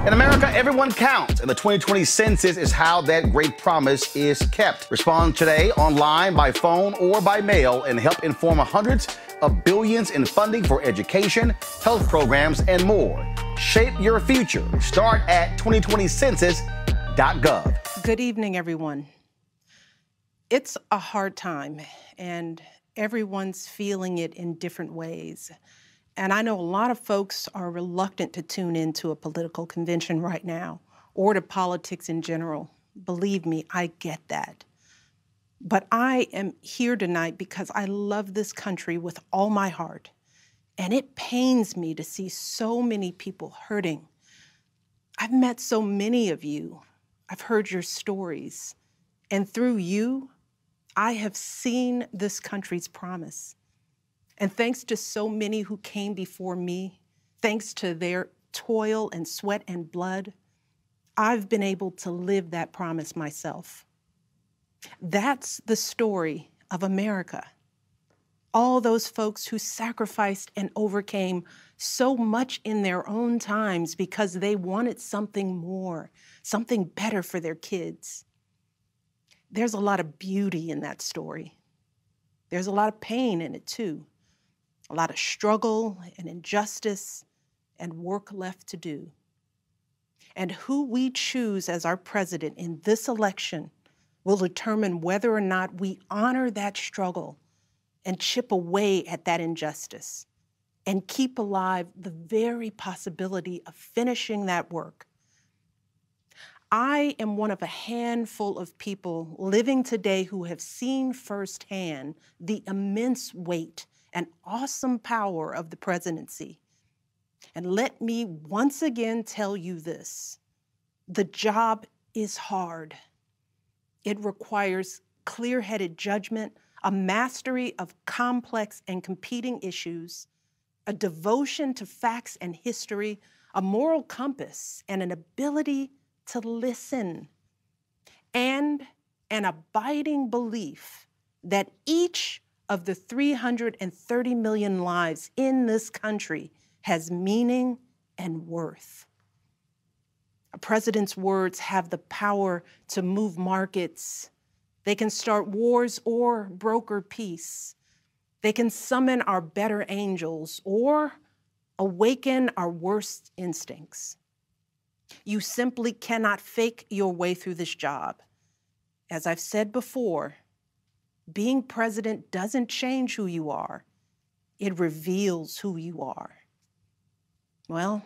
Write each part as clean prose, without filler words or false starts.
In America, everyone counts, and the 2020 census is how that great promise is kept. Respond today online, by phone, or by mail, and help inform hundreds of billions in funding for education, health programs, and more. Shape your future. Start at 2020census.gov. Good evening, everyone. It's a hard time, and everyone's feeling it in different ways. And I know a lot of folks are reluctant to tune into a political convention right now or to politics in general. Believe me, I get that. But I am here tonight because I love this country with all my heart. And it pains me to see so many people hurting. I've met so many of you. I've heard your stories. And through you, I have seen this country's promise. And thanks to so many who came before me, thanks to their toil and sweat and blood, I've been able to live that promise myself. That's the story of America. All those folks who sacrificed and overcame so much in their own times because they wanted something more, something better for their kids. There's a lot of beauty in that story. There's a lot of pain in it too. A lot of struggle and injustice and work left to do. And who we choose as our president in this election will determine whether or not we honor that struggle and chip away at that injustice and keep alive the very possibility of finishing that work. I am one of a handful of people living today who have seen firsthand the immense weight and awesome power of the presidency. And let me once again tell you this: the job is hard. It requires clear-headed judgment, a mastery of complex and competing issues, a devotion to facts and history, a moral compass, and an ability to listen, and an abiding belief that each of the 330 million lives in this country has meaning and worth. A president's words have the power to move markets. They can start wars or broker peace. They can summon our better angels or awaken our worst instincts. You simply cannot fake your way through this job. As I've said before, being president doesn't change who you are. It reveals who you are. Well,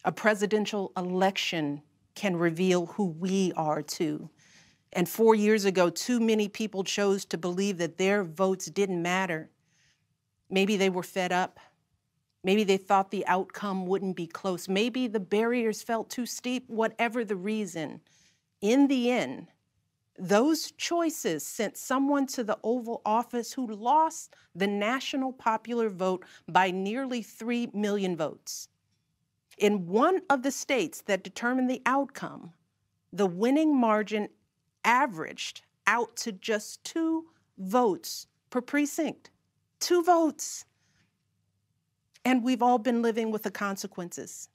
a presidential election can reveal who we are too. And 4 years ago, too many people chose to believe that their votes didn't matter. Maybe they were fed up. Maybe they thought the outcome wouldn't be close. Maybe the barriers felt too steep, whatever the reason. In the end, those choices sent someone to the Oval Office who lost the national popular vote by nearly 3 million votes. In one of the states that determined the outcome, the winning margin averaged out to just 2 votes per precinct. 2 votes. And we've all been living with the consequences.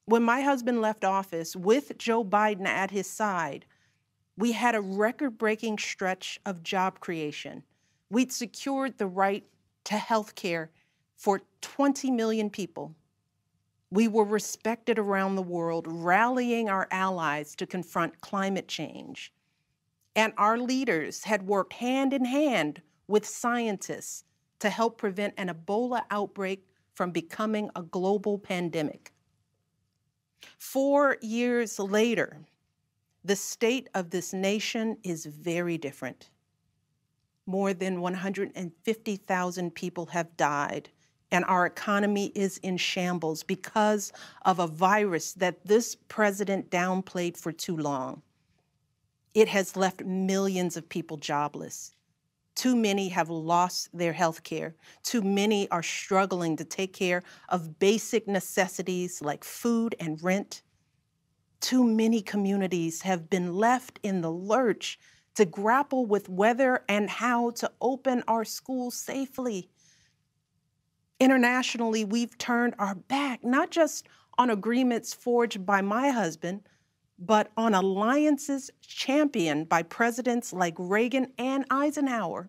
When my husband left office with Joe Biden at his side, we had a record-breaking stretch of job creation. We'd secured the right to health care for 20 million people. We were respected around the world, rallying our allies to confront climate change. And our leaders had worked hand in hand with scientists to help prevent an Ebola outbreak from becoming a global pandemic. 4 years later, the state of this nation is very different. More than 150,000 people have died, and our economy is in shambles because of a virus that this president downplayed for too long. It has left millions of people jobless. Too many have lost their health care. Too many are struggling to take care of basic necessities like food and rent. Too many communities have been left in the lurch to grapple with whether and how to open our schools safely. Internationally, we've turned our back, not just on agreements forged by my husband, but on alliances championed by presidents like Reagan and Eisenhower.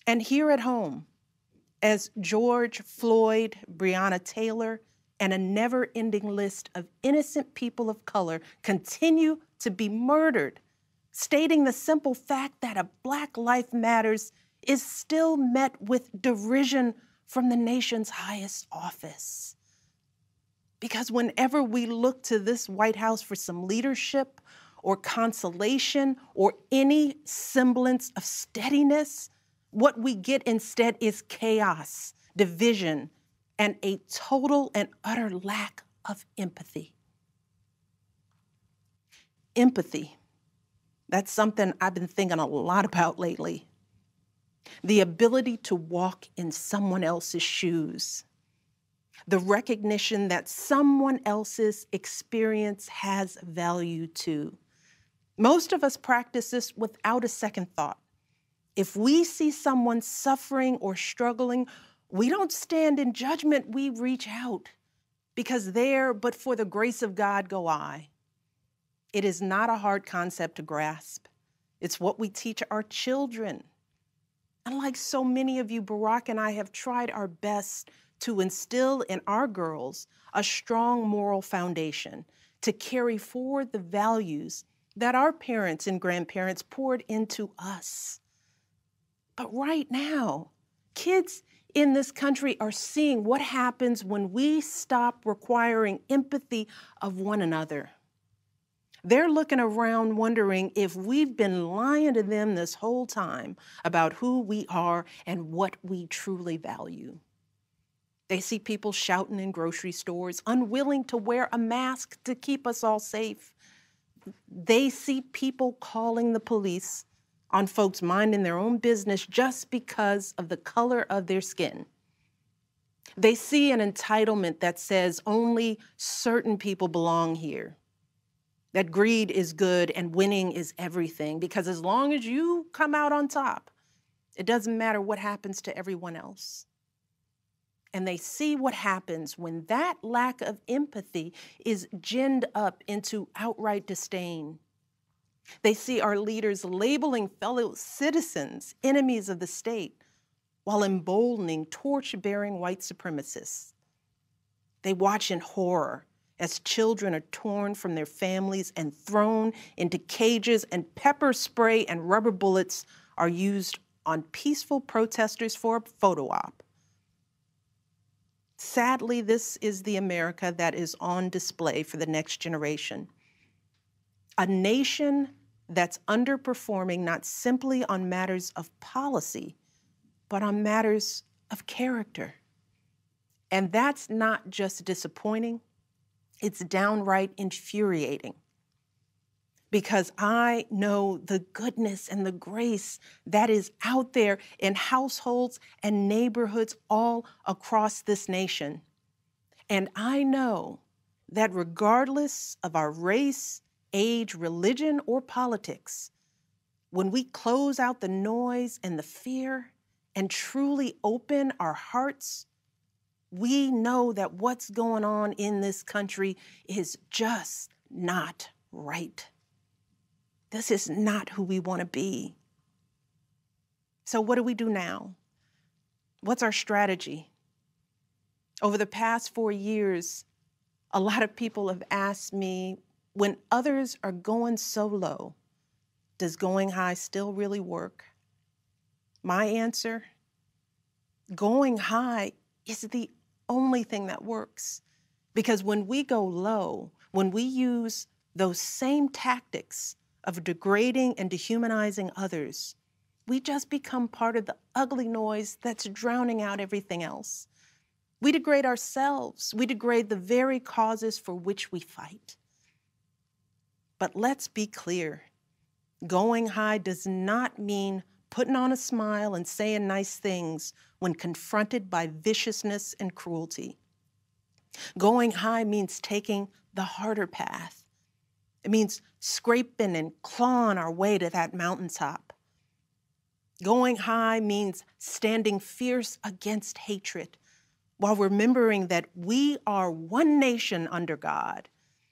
And here at home, as George Floyd, Breonna Taylor, and a never-ending list of innocent people of color continue to be murdered, stating the simple fact that a Black life matters is still met with derision from the nation's highest office. Because whenever we look to this White House for some leadership or consolation or any semblance of steadiness, what we get instead is chaos, division, and a total and utter lack of empathy. Empathy. That's something I've been thinking a lot about lately. The ability to walk in someone else's shoes. The recognition that someone else's experience has value too. Most of us practice this without a second thought. If we see someone suffering or struggling, we don't stand in judgment, we reach out. Because there, but for the grace of God, go I. It is not a hard concept to grasp. It's what we teach our children. And like so many of you, Barack and I have tried our best to instill in our girls a strong moral foundation to carry forward the values that our parents and grandparents poured into us. But right now, kids in this country are seeing what happens when we stop requiring empathy of one another. They're looking around wondering if we've been lying to them this whole time about who we are and what we truly value. They see people shouting in grocery stores, unwilling to wear a mask to keep us all safe. They see people calling the police on folks minding their own business just because of the color of their skin. They see an entitlement that says only certain people belong here, that greed is good and winning is everything, because as long as you come out on top, it doesn't matter what happens to everyone else. And they see what happens when that lack of empathy is ginned up into outright disdain. They see our leaders labeling fellow citizens enemies of the state while emboldening torch-bearing white supremacists. They watch in horror as children are torn from their families and thrown into cages, and pepper spray and rubber bullets are used on peaceful protesters for a photo op. Sadly, this is the America that is on display for the next generation. A nation that's underperforming not simply on matters of policy, but on matters of character. And that's not just disappointing, it's downright infuriating. Because I know the goodness and the grace that is out there in households and neighborhoods all across this nation. And I know that regardless of our race, age, religion, or politics, when we close out the noise and the fear and truly open our hearts, we know that what's going on in this country is just not right. This is not who we want to be. So what do we do now? What's our strategy? Over the past 4 years, a lot of people have asked me, when others are going so low, does going high still really work? My answer, going high is the only thing that works. Because when we go low, when we use those same tactics of degrading and dehumanizing others, we just become part of the ugly noise that's drowning out everything else. We degrade ourselves. We degrade the very causes for which we fight. But let's be clear. Going high does not mean putting on a smile and saying nice things when confronted by viciousness and cruelty. Going high means taking the harder path. It means scraping and clawing our way to that mountaintop. Going high means standing fierce against hatred, while remembering that we are one nation under God.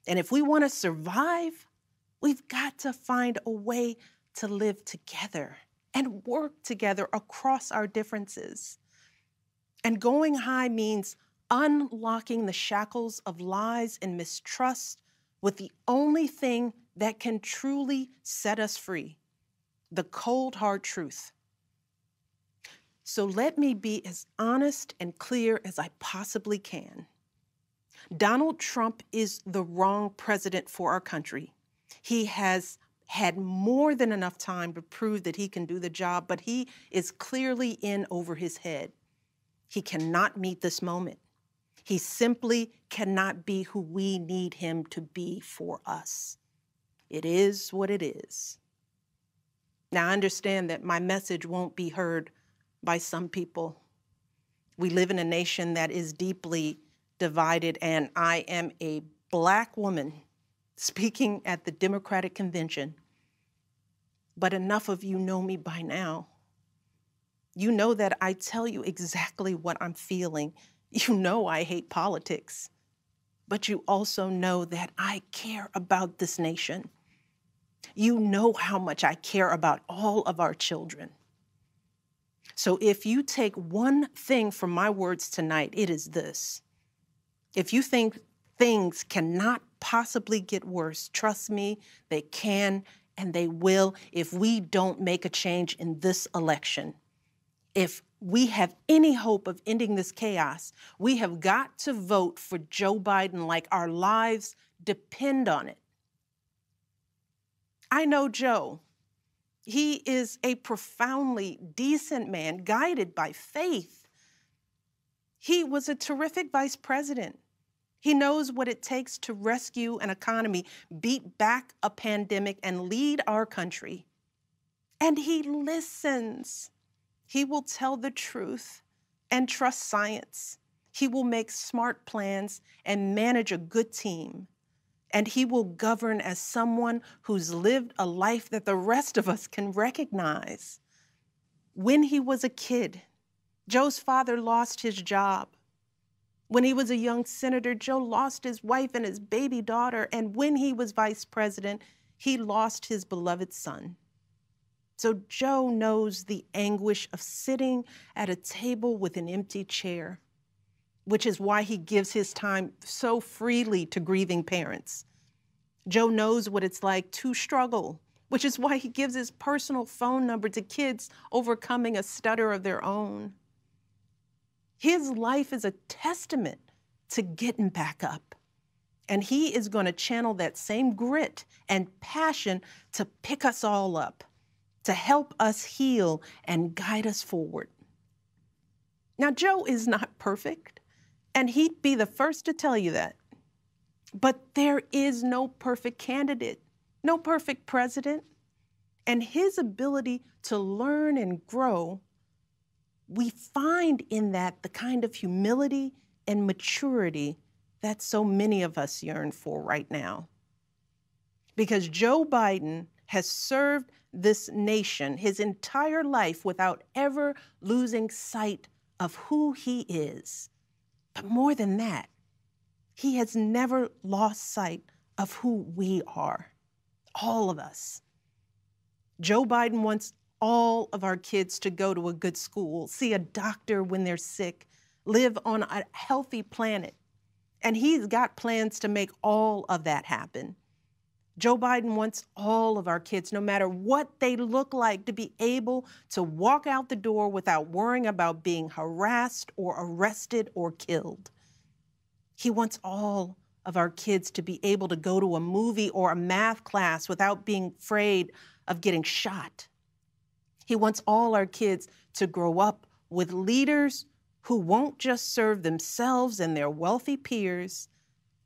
And if we want to survive, we've got to find a way to live together and work together across our differences. And going high means unlocking the shackles of lies and mistrust with the only thing that can truly set us free, the cold, hard truth. So let me be as honest and clear as I possibly can. Donald Trump is the wrong president for our country. He has had more than enough time to prove that he can do the job, but he is clearly in over his head. He cannot meet this moment. He simply cannot be who we need him to be for us. It is what it is. Now, I understand that my message won't be heard by some people. We live in a nation that is deeply divided, and I am a Black woman speaking at the Democratic Convention. But enough of you know me by now. You know that I tell you exactly what I'm feeling. You know I hate politics. But you also know that I care about this nation. You know how much I care about all of our children. So if you take one thing from my words tonight, it is this. If you think things cannot possibly get worse, trust me, they can and they will if we don't make a change in this election. If we have any hope of ending this chaos, we have got to vote for Joe Biden like our lives depend on it. I know Joe. He is a profoundly decent man, guided by faith. He was a terrific vice president. He knows what it takes to rescue an economy, beat back a pandemic, and lead our country. And he listens. He will tell the truth and trust science. He will make smart plans and manage a good team. And he will govern as someone who's lived a life that the rest of us can recognize. When he was a kid, Joe's father lost his job. When he was a young senator, Joe lost his wife and his baby daughter. And when he was vice president, he lost his beloved son. So Joe knows the anguish of sitting at a table with an empty chair, which is why he gives his time so freely to grieving parents. Joe knows what it's like to struggle, which is why he gives his personal phone number to kids overcoming a stutter of their own. His life is a testament to getting back up. And he is going to channel that same grit and passion to pick us all up, to help us heal and guide us forward. Now, Joe is not perfect, and he'd be the first to tell you that. But there is no perfect candidate, no perfect president. And his ability to learn and grow, we find in that the kind of humility and maturity that so many of us yearn for right now. Because Joe Biden has served this nation his entire life without ever losing sight of who he is. But more than that, he has never lost sight of who we are, all of us. Joe Biden wants all of our kids to go to a good school, see a doctor when they're sick, live on a healthy planet. And he's got plans to make all of that happen. Joe Biden wants all of our kids, no matter what they look like, to be able to walk out the door without worrying about being harassed or arrested or killed. He wants all of our kids to be able to go to a movie or a math class without being afraid of getting shot. He wants all our kids to grow up with leaders who won't just serve themselves and their wealthy peers,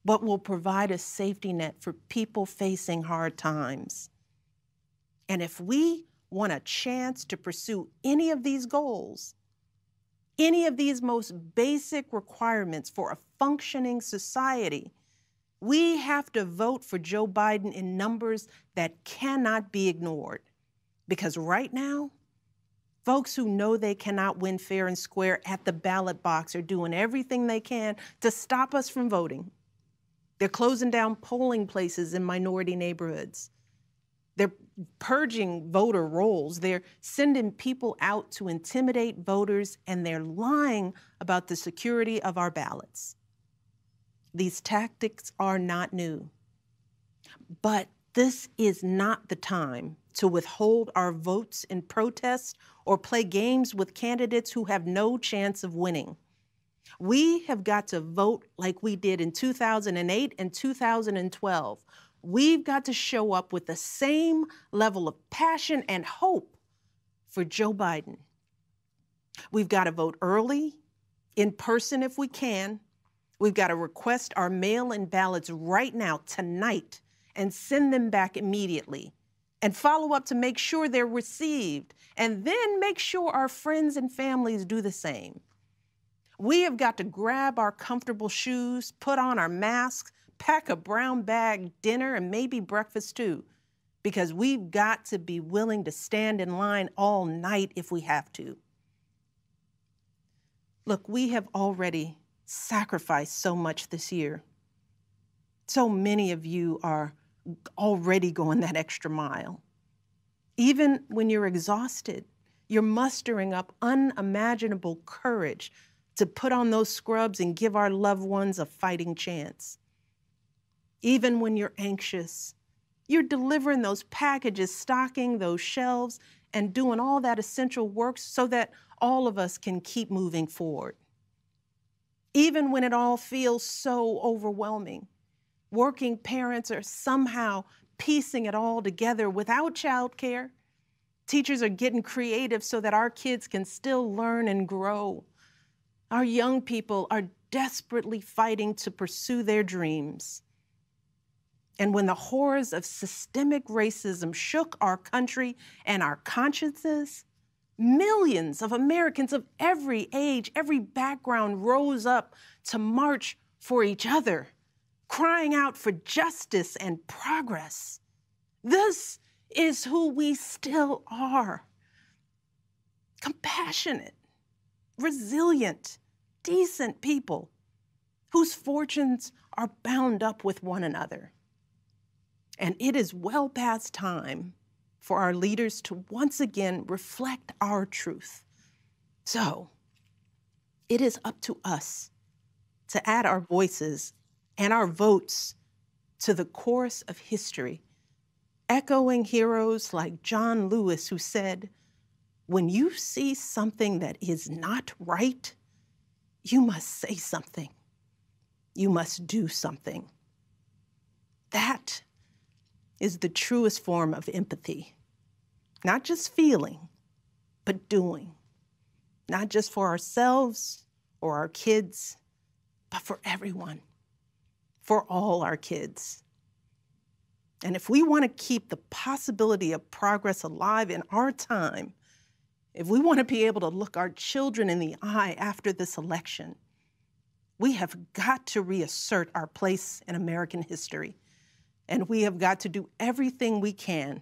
but will provide a safety net for people facing hard times. And if we want a chance to pursue any of these goals, any of these most basic requirements for a functioning society, we have to vote for Joe Biden in numbers that cannot be ignored. Because right now, Folks who know they cannot win fair and square at the ballot box are doing everything they can to stop us from voting. They're closing down polling places in minority neighborhoods. They're purging voter rolls. They're sending people out to intimidate voters, and they're lying about the security of our ballots. These tactics are not new. But this is not the time to withhold our votes in protest or play games with candidates who have no chance of winning. We have got to vote like we did in 2008 and 2012. We've got to show up with the same level of passion and hope for Joe Biden. We've got to vote early, in person if we can. We've got to request our mail-in ballots right now, tonight, and send them back immediately. And follow up to make sure they're received. And then make sure our friends and families do the same. We have got to grab our comfortable shoes, put on our masks, pack a brown bag dinner, and maybe breakfast too, because we've got to be willing to stand in line all night if we have to. Look, we have already sacrificed so much this year. So many of you are already going that extra mile. Even when you're exhausted, you're mustering up unimaginable courage to put on those scrubs and give our loved ones a fighting chance. Even when you're anxious, you're delivering those packages, stocking those shelves, and doing all that essential work so that all of us can keep moving forward. Even when it all feels so overwhelming, working parents are somehow piecing it all together without childcare. Teachers are getting creative so that our kids can still learn and grow. Our young people are desperately fighting to pursue their dreams. And when the horrors of systemic racism shook our country and our consciences, millions of Americans of every age, every background rose up to march for each other, crying out for justice and progress. This is who we still are. Compassionate, resilient, decent people whose fortunes are bound up with one another. And it is well past time for our leaders to once again reflect our truth. So it is up to us to add our voices and our votes to the chorus of history, echoing heroes like John Lewis, who said, "When you see something that is not right, you must say something. You must do something." That is the truest form of empathy. Not just feeling, but doing. Not just for ourselves or our kids, but for everyone, for all our kids. And if we want to keep the possibility of progress alive in our time, if we want to be able to look our children in the eye after this election, we have got to reassert our place in American history. And we have got to do everything we can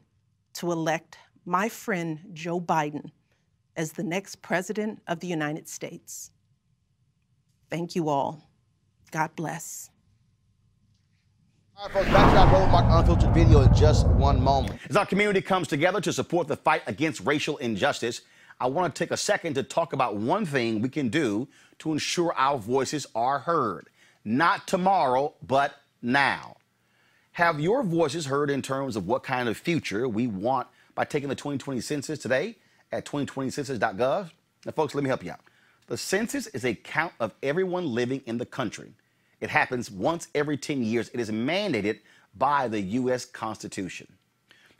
to elect my friend Joe Biden as the next president of the United States. Thank you all. God bless. All right, folks, back to our Roland Mark Unfiltered video in just one moment. As our community comes together to support the fight against racial injustice, I want to take a second to talk about one thing we can do to ensure our voices are heard. Not tomorrow, but now. Have your voices heard in terms of what kind of future we want by taking the 2020 census today at 2020census.gov? Now, folks, let me help you out. The census is a count of everyone living in the country. It happens once every 10 years. It is mandated by the U.S. Constitution.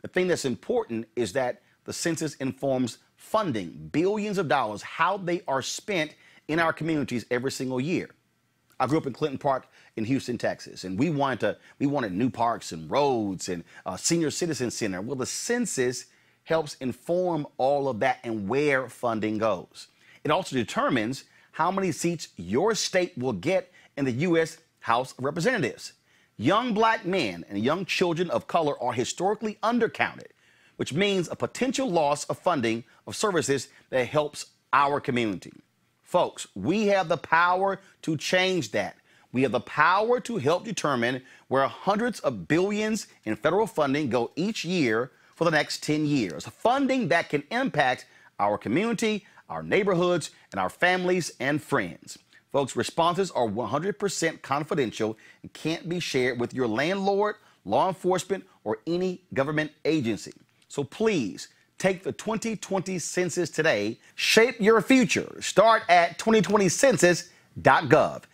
The thing that's important is that the census informs funding, billions of dollars, how they are spent in our communities every single year. I grew up in Clinton Park in Houston, Texas, and we wanted new parks and roads and a senior citizen center. Well, the census helps inform all of that and where funding goes. It also determines how many seats your state will get in the U.S. House of Representatives. Young black men and young children of color are historically undercounted which means a potential loss of funding of services that helps our community. Folks, we have the power to change that. We have the power to help determine where hundreds of billions in federal funding go each year for the next 10 years. Funding that can impact our community, our neighborhoods, and our families and friends. Folks, responses are 100% confidential and can't be shared with your landlord, law enforcement, or any government agency. So please, take the 2020 census today. Shape your future. Start at 2020census.gov.